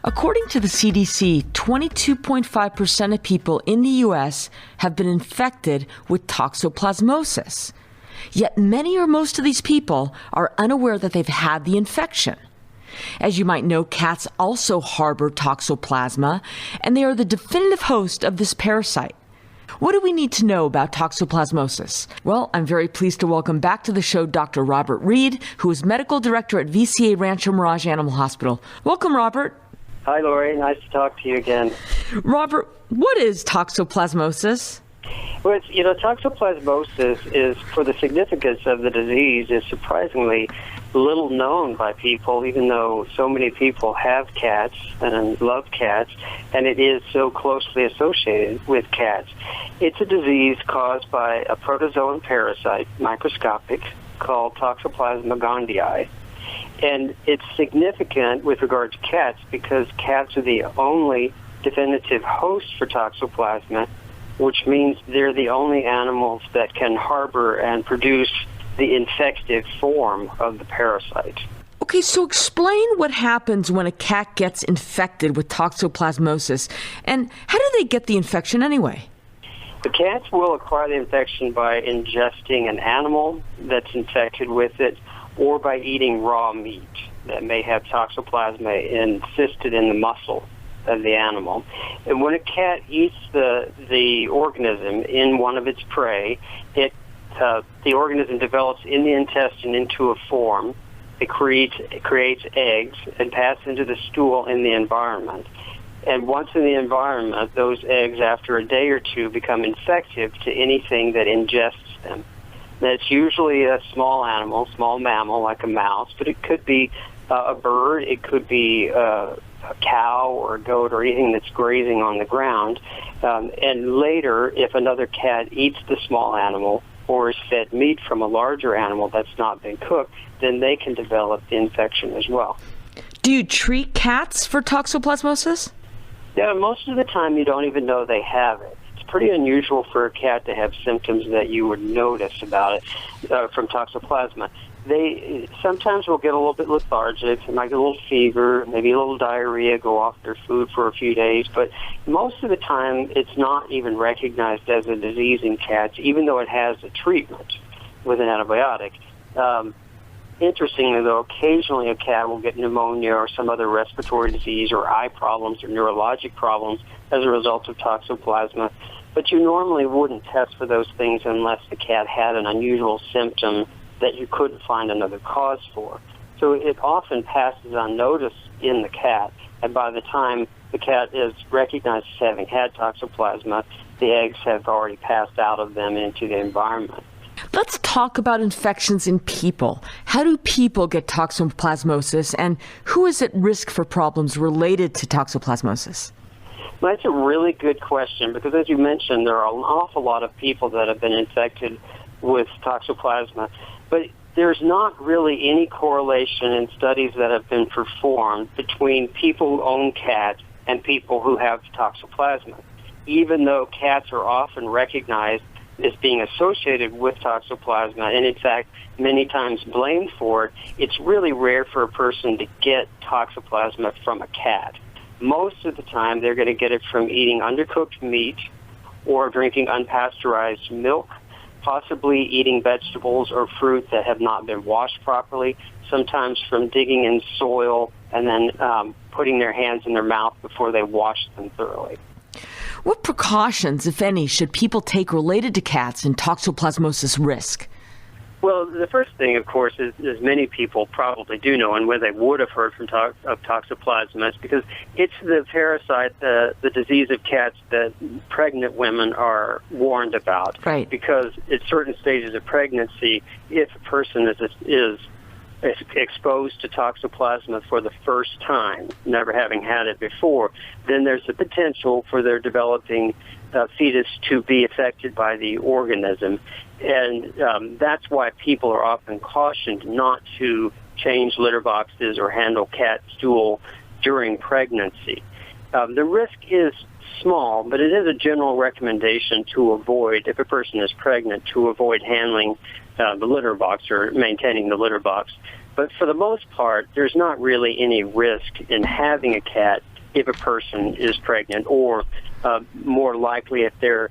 According to the CDC, 22.5% of people in the U.S. have been infected with toxoplasmosis. Yet many or most of these people are unaware that they've had the infection. As you might know, cats also harbor toxoplasma, and they are the definitive host of this parasite. What do we need to know about toxoplasmosis? Well, I'm very pleased to welcome back to the show Dr. Robert Reed, who is medical director at VCA Rancho Mirage Animal Hospital. Welcome, Robert. Hi, Lori. Nice to talk to you again. Robert, what is toxoplasmosis? Well, toxoplasmosis is, for the significance of the disease, is surprisingly little known by people, even though so many people have cats and love cats, and it is so closely associated with cats. It's a disease caused by a protozoan parasite, microscopic, called Toxoplasma gondii. And it's significant with regard to cats because cats are the only definitive host for toxoplasma, which means they're the only animals that can harbor and produce the infective form of the parasite. Okay, so explain what happens when a cat gets infected with toxoplasmosis, and how do they get the infection anyway? The cats will acquire the infection by ingesting an animal that's infected with it, or by eating raw meat that may have toxoplasma encysted in the muscle of the animal. And when a cat eats the organism in one of its prey, the organism develops in the intestine into a form. It creates eggs and passes into the stool in the environment. And once in the environment, those eggs, after a day or two, become infective to anything that ingests them. That's usually a small animal, small mammal like a mouse, but it could be a bird, it could be a cow or a goat or anything that's grazing on the ground. And later, if another cat eats the small animal or is fed meat from a larger animal that's not been cooked, then they can develop the infection as well. Do you treat cats for toxoplasmosis? Yeah, most of the time you don't even know they have it. It's pretty unusual for a cat to have symptoms that you would notice about it from toxoplasma. They sometimes will get a little bit lethargic, they might get a little fever, maybe a little diarrhea, go off their food for a few days, but most of the time it's not even recognized as a disease in cats, even though it has a treatment with an antibiotic. Interestingly, though, occasionally a cat will get pneumonia or some other respiratory disease or eye problems or neurologic problems as a result of toxoplasma, but you normally wouldn't test for those things unless the cat had an unusual symptom that you couldn't find another cause for. So it often passes unnoticed in the cat, and by the time the cat is recognized as having had toxoplasma, the eggs have already passed out of them into the environment. Let's talk about infections in people. How do people get toxoplasmosis, and who is at risk for problems related to toxoplasmosis? Well, that's a really good question because, as you mentioned, there are an awful lot of people that have been infected with toxoplasma. But there's not really any correlation in studies that have been performed between people who own cats and people who have toxoplasma. Even though cats are often recognized as being associated with toxoplasma, and in fact, many times blamed for it, it's really rare for a person to get toxoplasma from a cat. Most of the time, they're going to get it from eating undercooked meat or drinking unpasteurized milk, possibly eating vegetables or fruit that have not been washed properly, sometimes from digging in soil and then putting their hands in their mouth before they wash them thoroughly. What precautions, if any, should people take related to cats and toxoplasmosis risk? Well, the first thing, of course, is as many people probably do know, and where they would have heard from of toxoplasma, is because it's the parasite, the disease of cats that pregnant women are warned about. Right. Because at certain stages of pregnancy, if a person is exposed to toxoplasma for the first time, never having had it before, then there's a potential for their developing fetus to be affected by the organism. And that's why people are often cautioned not to change litter boxes or handle cat stool during pregnancy. The risk is small, but it is a general recommendation to avoid, if a person is pregnant, to avoid handling the litter box or maintaining the litter box. But for the most part, there's not really any risk in having a cat if a person is pregnant, or more likely if they're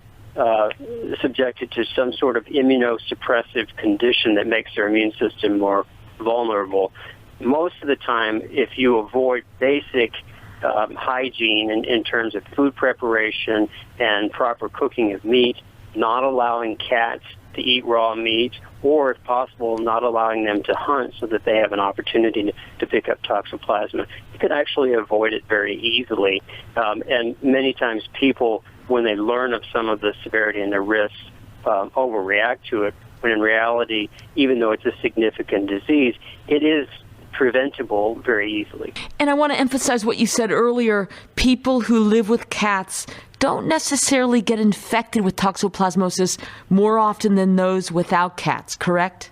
subjected to some sort of immunosuppressive condition that makes their immune system more vulnerable. Most of the time, if you avoid basic hygiene in terms of food preparation and proper cooking of meat, not allowing cats to eat raw meat, or if possible, not allowing them to hunt so that they have an opportunity to pick up Toxoplasma, you can actually avoid it very easily. And many times people, when they learn of some of the severity and the risks, overreact to it, when in reality, even though it's a significant disease, it is preventable very easily. And I want to emphasize what you said earlier. People who live with cats don't necessarily get infected with toxoplasmosis more often than those without cats, correct?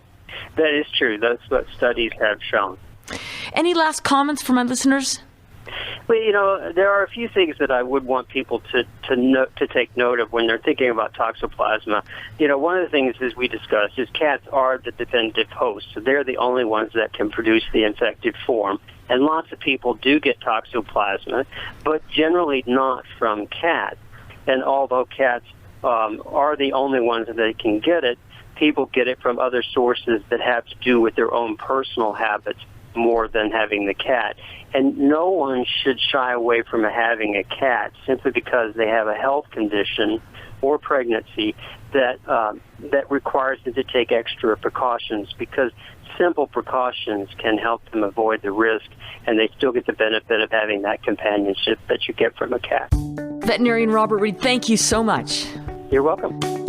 That is true. That's what studies have shown. Any last comments for my listeners? Well, there are a few things that I would want people to take note of when they're thinking about Toxoplasma. One of the things, as we discussed, is cats are the definitive host, so they're the only ones that can produce the infected form. And lots of people do get Toxoplasma, but generally not from cats. And although cats are the only ones that can get it, people get it from other sources that have to do with their own personal habits more than having the cat. And no one should shy away from having a cat simply because they have a health condition or pregnancy that requires them to take extra precautions, because simple precautions can help them avoid the risk, and they still get the benefit of having that companionship that you get from a cat. Veterinarian Robert Reed, thank you so much. You're welcome.